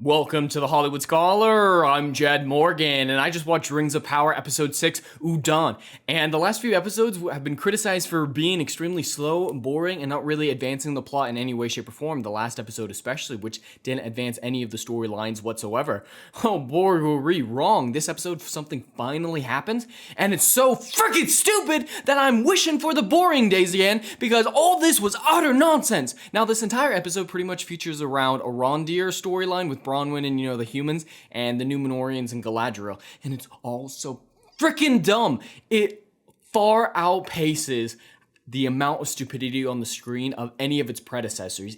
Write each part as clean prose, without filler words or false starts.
Welcome to the Hollywood Scholar. I'm Jed Morgan, and I just watched Rings of Power Episode 6, Udon. And the last few episodes have been criticized for being extremely slow and boring and not really advancing the plot in any way, shape, or form. The last episode especially, which didn't advance any of the storylines whatsoever. Oh boy, were we wrong. This episode, something finally happens, and it's so freaking stupid that I'm wishing for the boring days again, because all this was utter nonsense. Now, this entire episode pretty much features around a Rondir storyline with Bronwyn and, the humans, and the Numenorians and Galadriel. And it's all so freaking dumb. It far outpaces the amount of stupidity on the screen of any of its predecessors.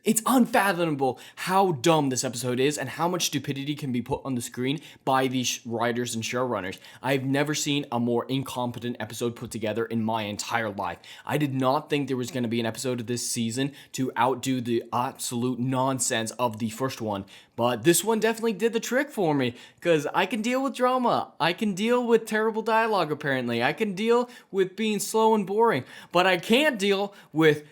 It's unfathomable how dumb this episode is and how much stupidity can be put on the screen by these writers and showrunners. I've never seen a more incompetent episode put together in my entire life. I did not think there was going to be an episode of this season to outdo the absolute nonsense of the first one, but this one definitely did the trick for me, because I can deal with drama, I can deal with terrible dialogue apparently, I can deal with being slow and boring, but I can't deal with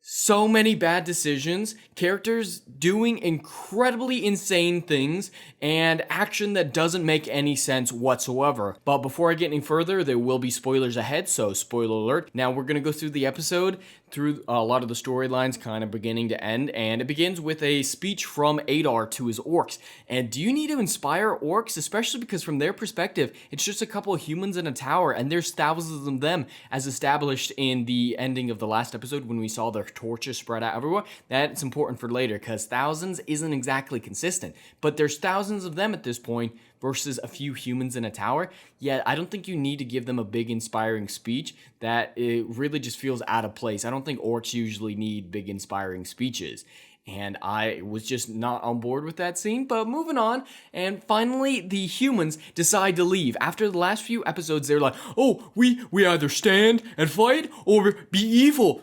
so many bad decisions, characters doing incredibly insane things, and action that doesn't make any sense whatsoever. But before I get any further, there will be spoilers ahead, so spoiler alert. Now we're going to go through the episode, through a lot of the storylines kind of beginning to end, and it begins with a speech from Eitr to his orcs. And do you need to inspire orcs? Especially because from their perspective, it's just a couple of humans in a tower, and there's thousands of them, as established in the ending of the last episode when we saw their torches spread out everywhere. That's important for later, because thousands isn't exactly consistent, but there's thousands of them at this point versus a few humans in a tower. Yet I don't think you need to give them a big inspiring speech. That it really just feels out of place. I don't think orcs usually need big inspiring speeches, and I was just not on board with that scene. But moving on, and finally the humans decide to leave. After the last few episodes, they're like, oh, we either stand and fight or be evil.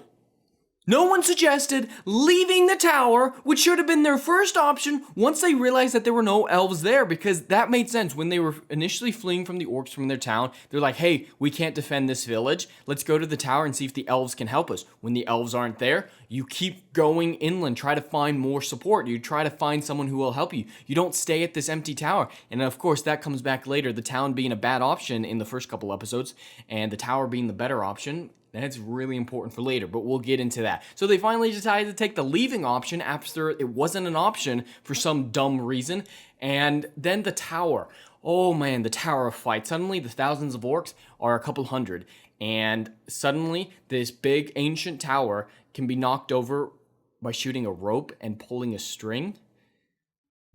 No one suggested leaving the tower, which should have been their first option once they realized that there were no elves there, because that made sense. When they were initially fleeing from the orcs from their town, they're like, hey, we can't defend this village. Let's go to the tower and see if the elves can help us. When the elves aren't there, you keep going inland, try to find more support. You try to find someone who will help you. You don't stay at this empty tower. And of course, that comes back later, the town being a bad option in the first couple episodes, and the tower being the better option. That's really important for later, but we'll get into that. So they finally decided to take the leaving option after it wasn't an option for some dumb reason. And then the tower. Oh man, the tower fight. Suddenly the thousands of orcs are a couple hundred. And suddenly this big ancient tower can be knocked over by shooting a rope and pulling a string.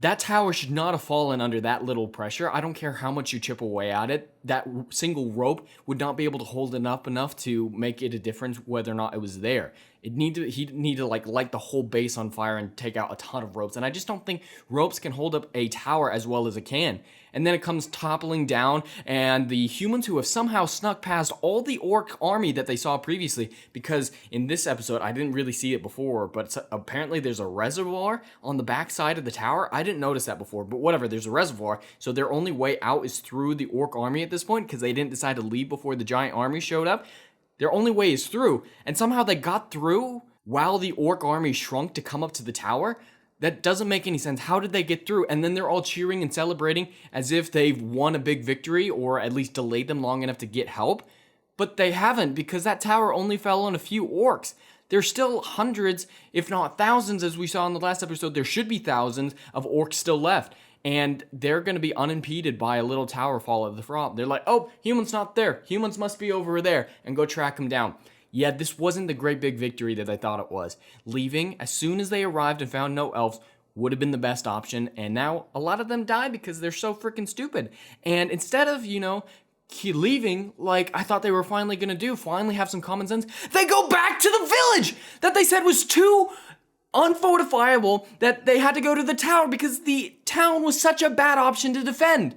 That tower should not have fallen under that little pressure. I don't care how much you chip away at it. That single rope would not be able to hold it up enough to make it a difference whether or not it was there. He'd need to light the whole base on fire and take out a ton of ropes. And I just don't think ropes can hold up a tower as well as it can. And then it comes toppling down, and the humans who have somehow snuck past all the orc army that they saw previously, because in this episode, I didn't really see it before, but apparently there's a reservoir on the back side of the tower. I didn't notice that before, but whatever, there's a reservoir, so their only way out is through the orc army at this point, because they didn't decide to leave before the giant army showed up. Their only way is through, and somehow they got through while the orc army shrunk to come up to the tower. That doesn't make any sense. How did they get through? And then they're all cheering and celebrating as if they've won a big victory, or at least delayed them long enough to get help. But they haven't, because that tower only fell on a few orcs. There's still hundreds, if not thousands, as we saw in the last episode. There should be thousands of orcs still left. And they're going to be unimpeded by a little tower fall at the front. They're like, oh, humans not there. Humans must be over there, and go track them down. Yeah, this wasn't the great big victory that I thought it was. Leaving as soon as they arrived and found no elves would have been the best option, and now a lot of them die because they're so freaking stupid. And instead of, leaving like I thought they were finally going to do, finally have some common sense, they go back to the village that they said was too unfortifiable, that they had to go to the tower because the town was such a bad option to defend.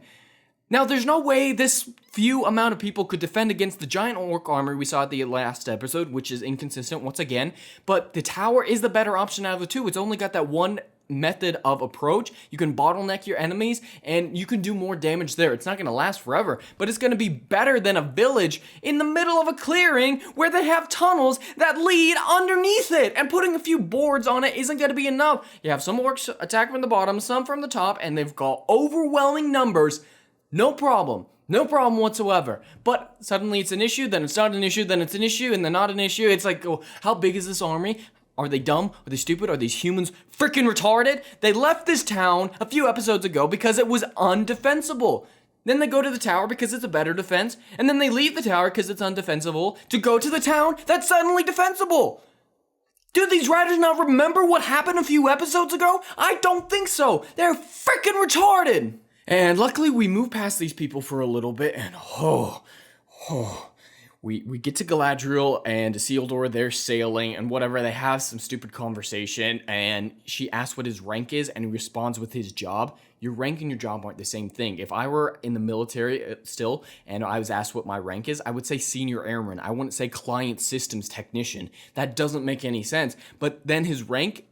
Now, there's no way this few amount of people could defend against the giant orc armor we saw at the last episode, which is inconsistent once again, but the tower is the better option out of the two. It's only got that one method of approach. You can bottleneck your enemies and you can do more damage there. It's not going to last forever, but it's going to be better than a village in the middle of a clearing where they have tunnels that lead underneath it, and putting a few boards on it isn't going to be enough. You have some orcs attack from the bottom, some from the top, and they've got overwhelming numbers. No problem. No problem whatsoever. But suddenly it's an issue, then it's not an issue, then it's an issue, and then not an issue. It's like, oh, how big is this army? Are they dumb? Are they stupid? Are these humans freaking retarded? They left this town a few episodes ago because it was undefensible. Then they go to the tower because it's a better defense, and then they leave the tower because it's undefensible to go to the town that's suddenly defensible. Do these writers not remember what happened a few episodes ago? I don't think so. They're freaking retarded. And luckily we move past these people for a little bit, and we get to Galadriel and Isildur. They're sailing and whatever. They have some stupid conversation, and she asks what his rank is, and he responds with his job. Your rank and your job aren't the same thing. If I were in the military still and I was asked what my rank is, I would say senior airman. I wouldn't say client systems technician. That doesn't make any sense. But then his rank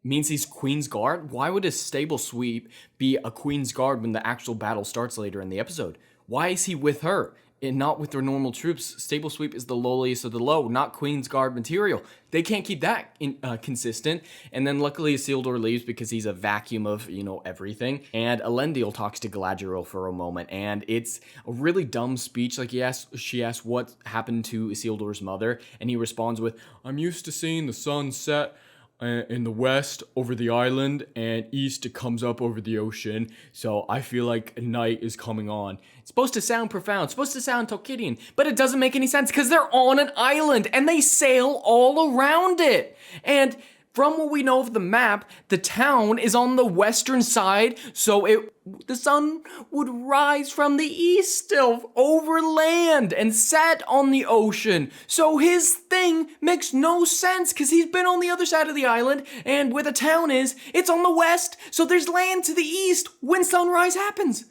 means he's Queen's Guard. Why would a stable sweep be a Queen's Guard when the actual battle starts later in the episode? Why is he with her and not with their normal troops? Stable sweep is the lowliest of the low, not Queen's Guard material. They can't keep that consistent. And then luckily Isildur leaves because he's a vacuum of, everything. And Elendil talks to Galadriel for a moment, and it's a really dumb speech. Like she asks what happened to Isildur's mother, and he responds with, "I'm used to seeing the sun set in the west over the island, and east it comes up over the ocean, so I feel like night is coming on." It's supposed to sound profound, supposed to sound Tolkienian, but it doesn't make any sense because they're on an island and they sail all around it. And from what we know of the map, the town is on the western side, so the sun would rise from the east still over land and set on the ocean. So his thing makes no sense because he's been on the other side of the island, and where the town is, it's on the west, so there's land to the east when sunrise happens.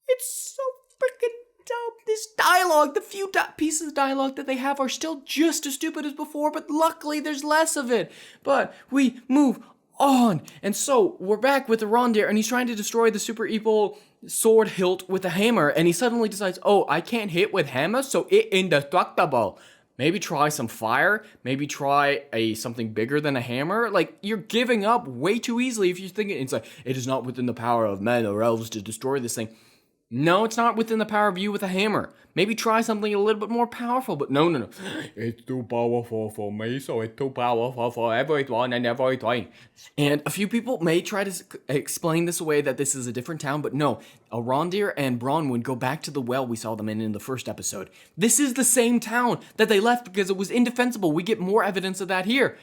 It's so freaking dumb. This dialogue, the few pieces of dialogue that they have are still just as stupid as before, but luckily there's less of it. But we move on. And so we're back with Arondir, and he's trying to destroy the super evil sword hilt with a hammer, and he suddenly decides, oh, I can't hit with hammer, so it indestructible. Maybe try some fire, maybe try something bigger than a hammer. Like, you're giving up way too easily if you're thinking, it's like, it is not within the power of men or elves to destroy this thing. No, it's not within the power of you with a hammer. Maybe try something a little bit more powerful, but no. It's too powerful for me, so it's too powerful for everyone and everything. And a few people may try to explain this away, that this is a different town, but no. Arondir and Bronwyn go back to the well we saw them in the first episode. This is the same town that they left because it was indefensible. We get more evidence of that here.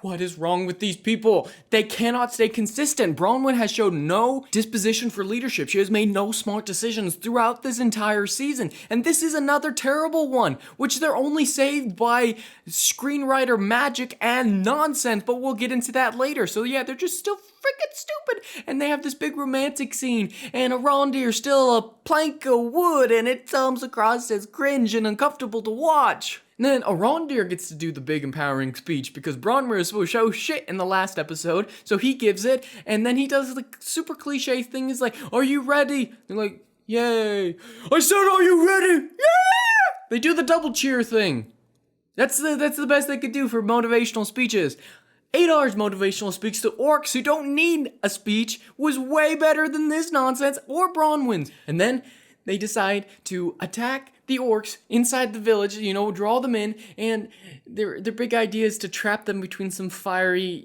What is wrong with these people? They cannot stay consistent. Bronwyn has shown no disposition for leadership. She has made no smart decisions throughout this entire season. And this is another terrible one, which they're only saved by screenwriter magic and nonsense, but we'll get into that later. So yeah, they're just still freaking stupid. And they have this big romantic scene, and Arondir's still a plank of wood, and it comes across as cringe and uncomfortable to watch. And then Arondir gets to do the big empowering speech because Bronwyn is supposed to show shit in the last episode, so he gives it, and then he does the super cliche thing, is like, are you ready? They're like, yay. I said, are you ready? Yeah! They do the double cheer thing. That's the best they could do for motivational speeches. Eitr's motivational speech to orcs who don't need a speech was way better than this nonsense or Bronwyn's. And then they decide to attack the orcs inside the village, draw them in, and their big idea is to trap them between some fiery,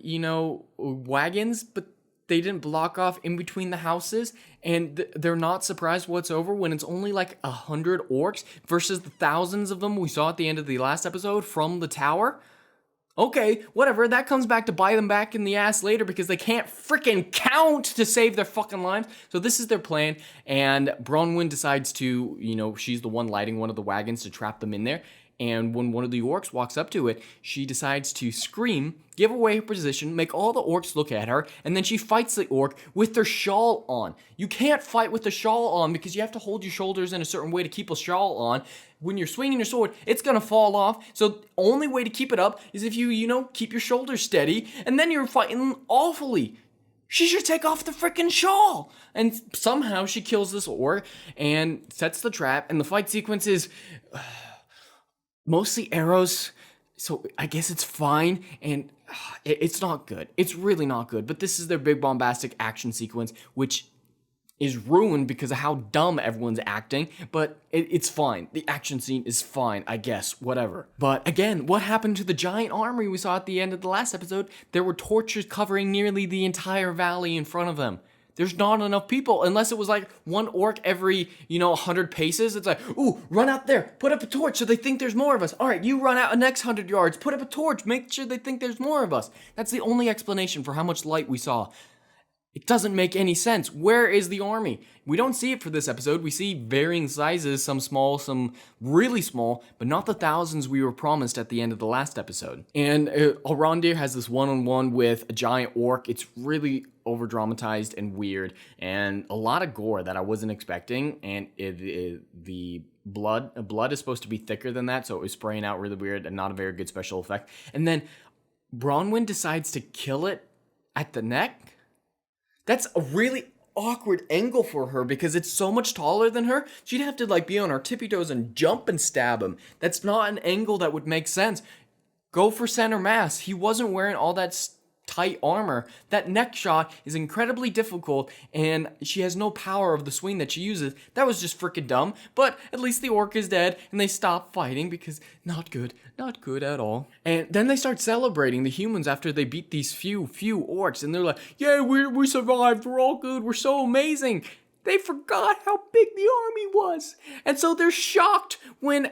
wagons, but they didn't block off in between the houses, and they're not surprised whatsoever when it's only like 100 orcs versus the thousands of them we saw at the end of the last episode from the tower. Okay, whatever, that comes back to bite them back in the ass later because they can't freaking count to save their fucking lives. So this is their plan, and Bronwyn decides to, she's the one lighting one of the wagons to trap them in there. And when one of the orcs walks up to it, she decides to scream, give away her position, make all the orcs look at her, and then she fights the orc with their shawl on. You can't fight with the shawl on because you have to hold your shoulders in a certain way to keep a shawl on. When you're swinging your sword, it's gonna fall off. So the only way to keep it up is if you keep your shoulders steady, and then you're fighting awfully. she should take off the freaking shawl. And somehow she kills this orc and sets the trap. And the fight sequence is mostly arrows. So I guess it's fine. And it's not good. It's really not good. But this is their big bombastic action sequence, which is ruined because of how dumb everyone's acting, but it's fine. The action scene is fine, I guess, whatever. But again, what happened to the giant armory we saw at the end of the last episode? There were torches covering nearly the entire valley in front of them. There's not enough people, unless it was like one orc every, 100 paces. It's like, ooh, run out there, put up a torch so they think there's more of us. All right, you run out the next 100 yards, put up a torch, make sure they think there's more of us. That's the only explanation for how much light we saw. It doesn't make any sense. Where is the army? We don't see it for this episode. We see varying sizes, some small, some really small, but not the thousands we were promised at the end of the last episode. And Arondir has this one-on-one with a giant orc. It's really over-dramatized and weird, and a lot of gore that I wasn't expecting, and the blood is supposed to be thicker than that, so it was spraying out really weird and not a very good special effect. And then Bronwyn decides to kill it at the neck. That's a really awkward angle for her because it's so much taller than her. She'd have to be on her tippy toes and jump and stab him. That's not an angle that would make sense. Go for center mass. He wasn't wearing all that tight armor. That neck shot is incredibly difficult, and she has no power of the swing that she uses. That was just freaking dumb, but at least the orc is dead, and they stop fighting because not good at all. And then they start celebrating the humans after they beat these few orcs, and they're like, yeah, we survived, we're all good, we're so amazing. They forgot how big the army was, and so they're shocked when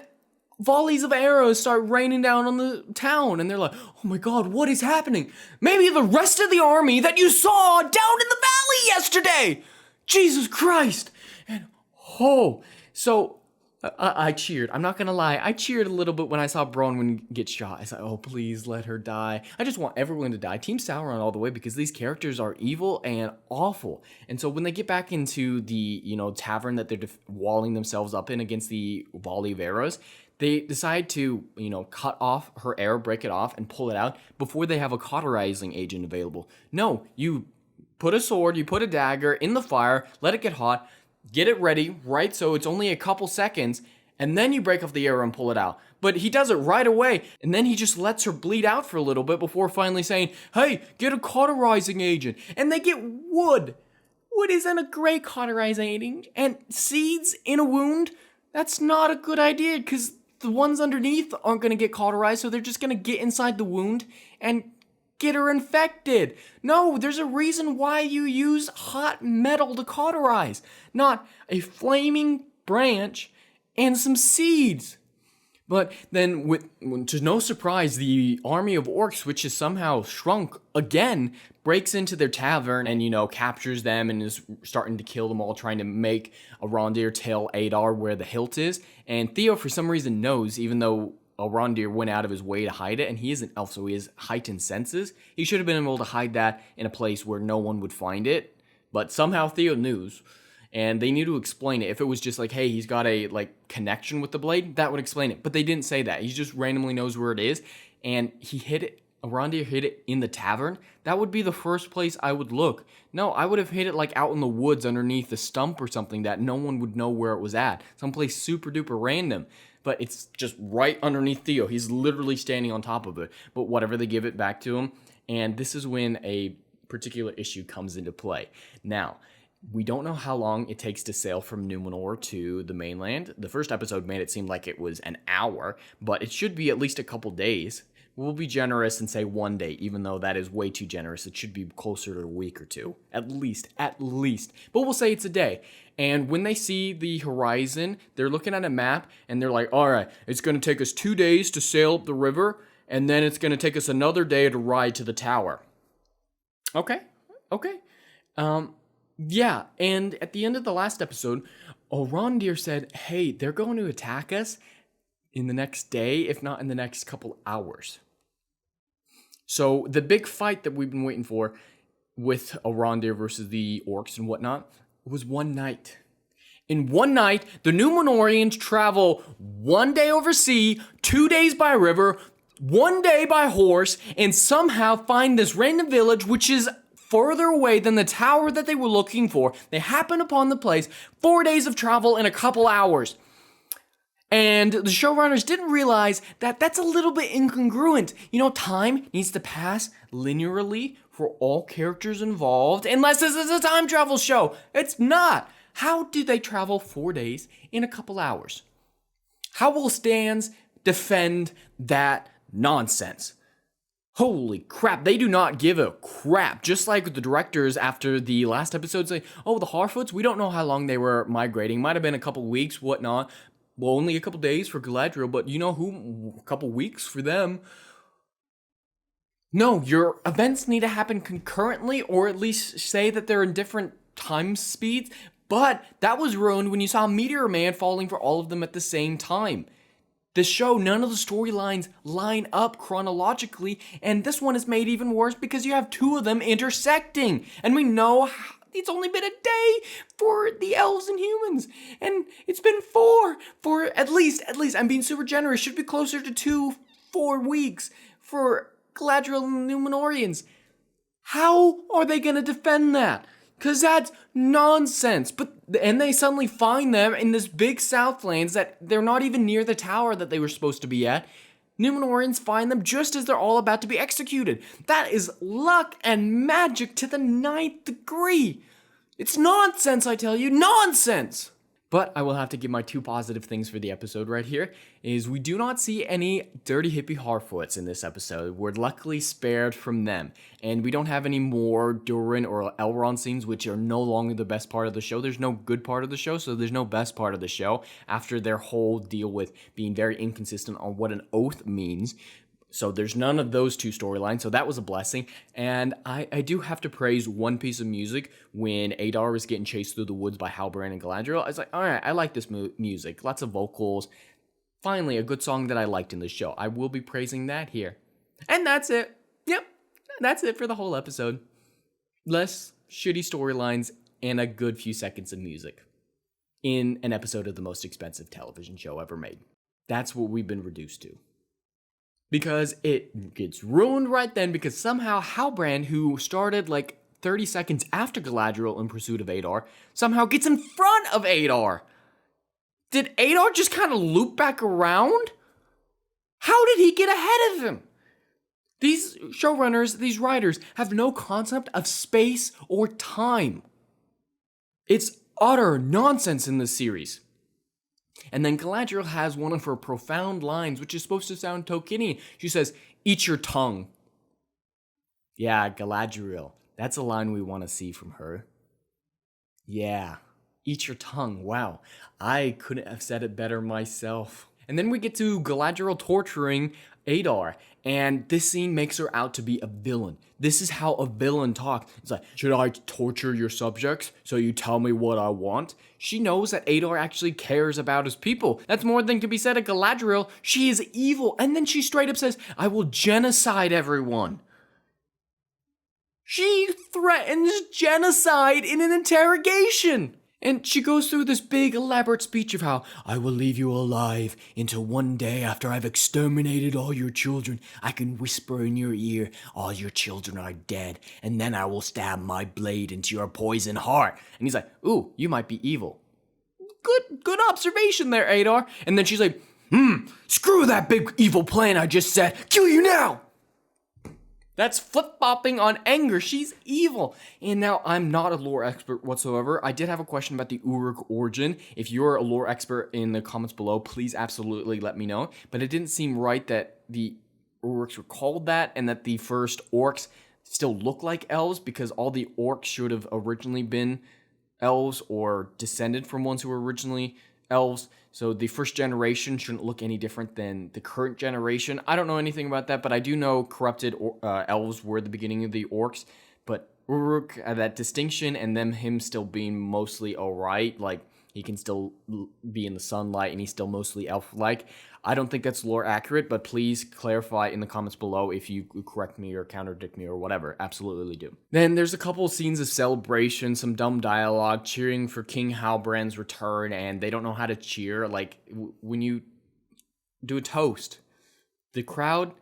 volleys of arrows start raining down on the town, and they're like, oh my god, what is happening? Maybe the rest of the army that you saw down in the valley yesterday! Jesus Christ! And so I cheered. I'm not gonna lie, I cheered a little bit when I saw Bronwyn get shot. I said, oh, please let her die. I just want everyone to die. Team Sauron all the way, because these characters are evil and awful. And so when they get back into the, tavern that they're walling themselves up in against the volley of arrows, they decide to, cut off her arrow, break it off, and pull it out before they have a cauterizing agent available. No, you put a sword, you put a dagger in the fire, let it get hot, get it ready, right? So it's only a couple seconds, and then you break off the arrow and pull it out. But he does it right away, and then he just lets her bleed out for a little bit before finally saying, hey, get a cauterizing agent. And they get wood. Wood isn't a great cauterizing agent. And seeds in a wound, that's not a good idea, because the ones underneath aren't going to get cauterized, so they're just going to get inside the wound and get her infected. No, there's a reason why you use hot metal to cauterize, not a flaming branch and some seeds. But then, to no surprise, the army of orcs, which is somehow shrunk again, breaks into their tavern and, captures them and is starting to kill them all, trying to make Arondir tell Eitr where the hilt is. And Theo, for some reason, knows, even though Arondir went out of his way to hide it, and he is an elf, so he has heightened senses. He should have been able to hide that in a place where no one would find it. But somehow Theo knows. And they need to explain it. If it was just like, hey, he's got a connection with the blade, that would explain it. But they didn't say that. He just randomly knows where it is, and he hid it. Arondir hid it in the tavern. That would be the first place I would look. No, I would have hid it out in the woods underneath a stump or something that no one would know where it was at. Someplace super duper random. But it's just right underneath Theo. He's literally standing on top of it. But whatever, they give it back to him. And this is when a particular issue comes into play. Now, we don't know how long it takes to sail from Numenor to the mainland. The first episode made it seem like it was an hour, but it should be at least a couple days. We'll be generous and say 1 day, even though that is way too generous. It should be closer to a week or two, at least. But we'll say it's a day. And when they see the horizon, they're looking at a map, and they're like, all right, it's going to take us 2 days to sail up the river, and then it's going to take us another day to ride to the tower. Okay. Yeah, and at the end of the last episode, Arondir said, hey, they're going to attack us in the next day, if not in the next couple hours. So the big fight that we've been waiting for with Arondir versus the orcs and whatnot was one night. In one night, the Numenorians travel 1 day over sea, 2 days by river, 1 day by horse, and somehow find this random village, which is further away than the tower that they were looking for. They happened upon the place 4 days of travel in a couple hours. And the showrunners didn't realize that that's a little bit incongruent. Time needs to pass linearly for all characters involved, unless this is a time travel show. It's not. How do they travel 4 days in a couple hours? How will Stans defend that nonsense? Holy crap, they do not give a crap. Just like the directors after the last episode say, oh, the Harfoots, we don't know how long they were migrating. Might have been a couple weeks, whatnot. Well, only a couple days for Galadriel, but you know who? A couple weeks for them. No, your events need to happen concurrently, or at least say that they're in different time speeds. But that was ruined when you saw Meteor Man falling for all of them at the same time. The show, none of the storylines line up chronologically, and this one is made even worse because you have two of them intersecting. And we know it's only been a day for the elves and humans, and it's been 4 for at least, I'm being super generous, should be closer to 4 weeks for Galadriel and Numenorians. How are they gonna defend that? Because that's nonsense. And they suddenly find them in this big Southlands that they're not even near the tower that they were supposed to be at. Numenorians find them just as they're all about to be executed. That is luck and magic to the 9th degree. It's nonsense, I tell you, nonsense! But I will have to give my 2 positive things for the episode right here, is we do not see any dirty hippie Harfoots in this episode. We're luckily spared from them. And we don't have any more Durin or Elrond scenes, which are no longer the best part of the show. There's no good part of the show, so there's no best part of the show after their whole deal with being very inconsistent on what an oath means. So there's none of those 2 storylines, so that was a blessing. And I do have to praise one piece of music when Eitr was getting chased through the woods by Halbrand and Galadriel. I was like, all right, I like this music. Lots of vocals. Finally, a good song that I liked in the show. I will be praising that here. And that's it. Yep, that's it for the whole episode. Less shitty storylines and a good few seconds of music in an episode of the most expensive television show ever made. That's what we've been reduced to. Because it gets ruined right then because somehow Halbrand, who started like 30 seconds after Galadriel in pursuit of Eitr, somehow gets in front of Eitr. Did Eitr just kind of loop back around? How did he get ahead of him? These showrunners, these writers, have no concept of space or time. It's utter nonsense in this series. And then Galadriel has one of her profound lines, which is supposed to sound Tolkienian. She says, "Eat your tongue." Yeah, Galadriel. That's a line we want to see from her. Yeah, eat your tongue. Wow, I couldn't have said it better myself. And then we get to Galadriel torturing Eitr, and this scene makes her out to be a villain. This is how a villain talks. It's like, should I torture your subjects so you tell me what I want? She knows that Eitr actually cares about his people. That's more than can be said of Galadriel. She is evil. And then she straight up says, I will genocide everyone. She threatens genocide in an interrogation. And she goes through this big elaborate speech of how I will leave you alive until one day after I've exterminated all your children, I can whisper in your ear, all your children are dead, and then I will stab my blade into your poison heart. And he's like, ooh, you might be evil. Good observation there, Eitr. And then she's like, screw that big evil plan I just said. Kill you now. That's flip-flopping on anger. She's evil. And now, I'm not a lore expert whatsoever. I did have a question about the Uruk origin. If you're a lore expert in the comments below, please absolutely let me know. But it didn't seem right that the Uruks were called that and that the first orcs still look like elves because all the orcs should have originally been elves or descended from ones who were originally elves. So the first generation shouldn't look any different than the current generation. I don't know anything about that, but I do know corrupted elves were the beginning of the orcs. But Uruk, that distinction, and him still being mostly alright, like he can still be in the sunlight and he's still mostly elf-like. I don't think that's lore accurate, but please clarify in the comments below if you correct me or contradict me or whatever. Absolutely do. Then there's a couple of scenes of celebration, some dumb dialogue, cheering for King Halbrand's return, and they don't know how to cheer. Like, when you do a toast, the crowd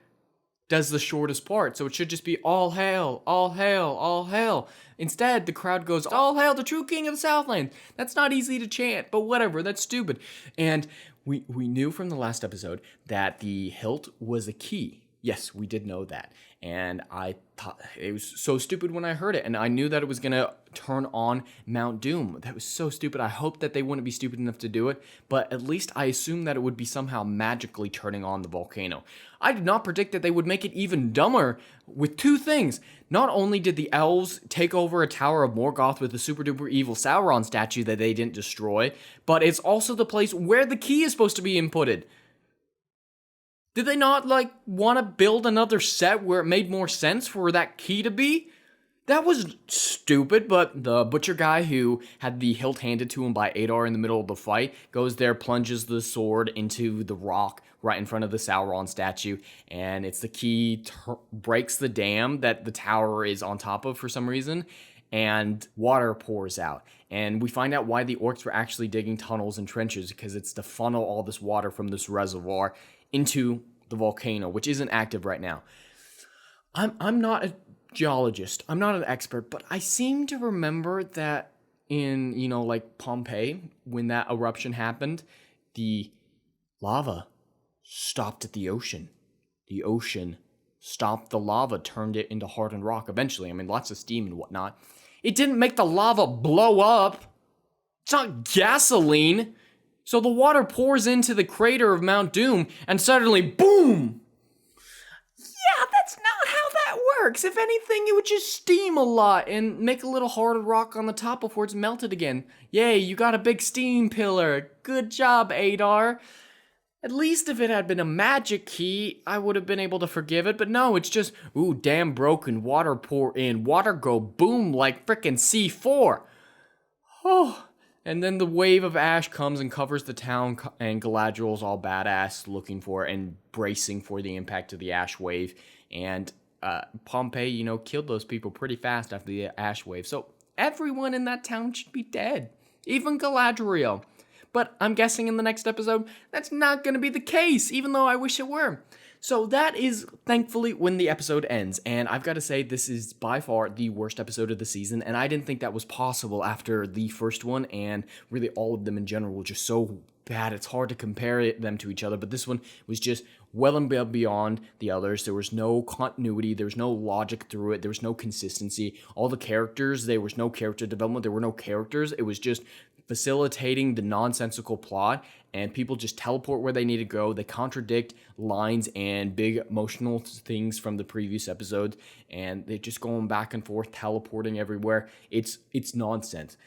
does the shortest part. So it should just be all hail, all hail, all hail. Instead, the crowd goes, all hail the true king of the Southland. That's not easy to chant, but whatever, that's stupid. And we knew from the last episode that the hilt was a key. Yes, we did know that. And I thought it was so stupid when I heard it. And I knew that it was going to turn on Mount Doom. That was so stupid. I hope that they wouldn't be stupid enough to do it. But at least I assumed that it would be somehow magically turning on the volcano. I did not predict that they would make it even dumber with two things. Not only did the elves take over a Tower of Morgoth with a super duper evil Sauron statue that they didn't destroy, but it's also the place where the key is supposed to be inputted. Did they not, want to build another set where it made more sense for that key to be? That was stupid, but the butcher guy who had the hilt handed to him by Eitr in the middle of the fight goes there, plunges the sword into the rock right in front of the Sauron statue, and it's the key, breaks the dam that the tower is on top of for some reason, and water pours out. And we find out why the orcs were actually digging tunnels and trenches, because it's to funnel all this water from this reservoir into the volcano, which isn't active right now. I'm not a geologist. I'm not an expert, but I seem to remember that in, Pompeii, when that eruption happened, the lava stopped at the ocean. The ocean stopped the lava, turned it into hardened rock eventually. I mean, lots of steam and whatnot. It didn't make the lava blow up. It's not gasoline. So the water pours into the crater of Mount Doom, and suddenly, boom! Yeah, that's not how that works. If anything, it would just steam a lot and make a little harder rock on the top before it's melted again. Yay, you got a big steam pillar. Good job, Eitr. At least if it had been a magic key, I would have been able to forgive it, but no, it's just, ooh, dam broken, water pour in, water go boom like frickin' C4. Oh. And then the wave of ash comes and covers the town, and Galadriel's all badass looking for it and bracing for the impact of the ash wave. And Pompeii, killed those people pretty fast after the ash wave. So everyone in that town should be dead, even Galadriel. But I'm guessing in the next episode, that's not going to be the case, even though I wish it were. So that is, thankfully, when the episode ends. And I've got to say, this is by far the worst episode of the season. And I didn't think that was possible after the first one. And really all of them in general were just so bad. It's hard to compare them to each other. But this one was just well and beyond the others. There was no continuity. There was no logic through it. There was no consistency. All the characters, there was no character development. There were no characters. It was just facilitating the nonsensical plot, and people just teleport where they need to go. They contradict lines and big emotional things from the previous episodes, and they're just going back and forth, teleporting everywhere. It's nonsense.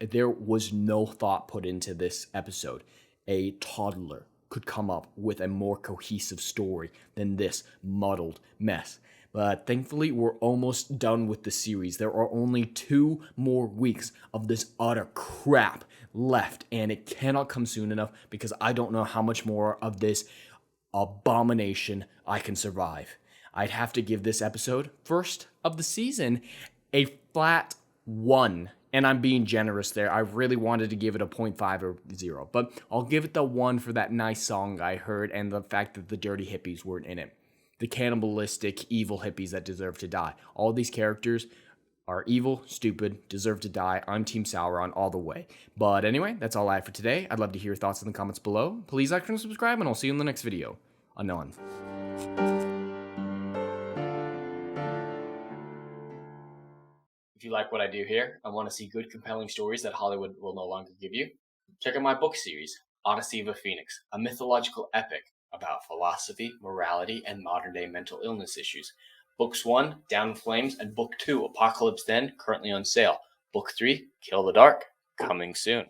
There was no thought put into this episode. A toddler could come up with a more cohesive story than this muddled mess. But thankfully, we're almost done with the series. There are only 2 more weeks of this utter crap left, and it cannot come soon enough because I don't know how much more of this abomination I can survive. I'd have to give this episode, first of the season, a flat 1. And I'm being generous there. I really wanted to give it a 0.5 or 0, but I'll give it the 1 for that nice song I heard and the fact that the dirty hippies weren't in it. The cannibalistic, evil hippies that deserve to die. All these characters are evil, stupid, deserve to die. I'm Team Sauron all the way. But anyway, that's all I have for today. I'd love to hear your thoughts in the comments below. Please like and subscribe, and I'll see you in the next video. Anon. If you like what I do here and want to see good, compelling stories that Hollywood will no longer give you, check out my book series, Odyssey of a Phoenix, a mythological epic about philosophy, morality, and modern-day mental illness issues. Books 1, Down in Flames, and Book 2, Apocalypse Then, currently on sale. Book 3, Kill the Dark, coming soon.